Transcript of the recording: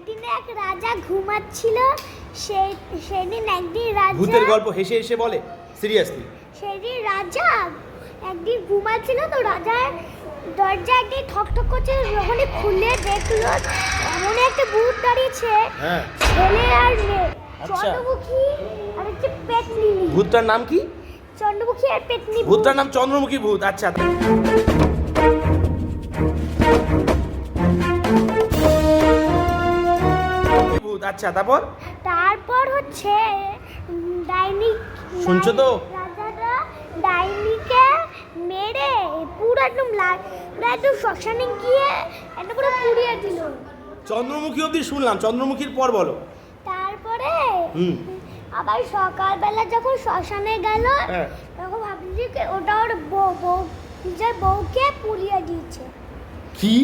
একদিন এক রাজা ঘুমাচ্ছিল। সেদিন একদিন রাজা ভূতের গল্প হেসে হেসে বলে, সিরিয়াসলি? সেদিন রাজা একদিন ঘুমাচ্ছিল, তো রাজার দরজা একদিন ঠক ঠক করছে, যখনই খুলে দেখলো এমন একটা ভূত দাঁড়িয়েছে। হ্যাঁ। ছেলে আর মেয়ে, আচ্ছা। চন্দ্রমুখী আর হচ্ছে পেতনি। ভূতটার নাম কি? চন্দ্রমুখী আর পেতনি। ভূতটার নাম চন্দ্রমুখী ভূত। আচ্ছা, ভূত। আচ্ছা, তারপর হচ্ছে ডাইনি। শুনছো তো? রাজাটা ডাইনিকে মেরে পুরো একদম শ্মশানে গিয়ে একটা করে পুড়িয়ে দিল। চন্দ্রমুখী অবধি শুনলাম, চন্দ্রমুখীর পর বলো। তারপরে হুম। আবার সকালবেলা যখন শ্মশানে গেল, হ্যাঁ। তখন ভাবছি যে ওটা ওর নিজের বউকে পুড়িয়ে দিয়েছে। কি?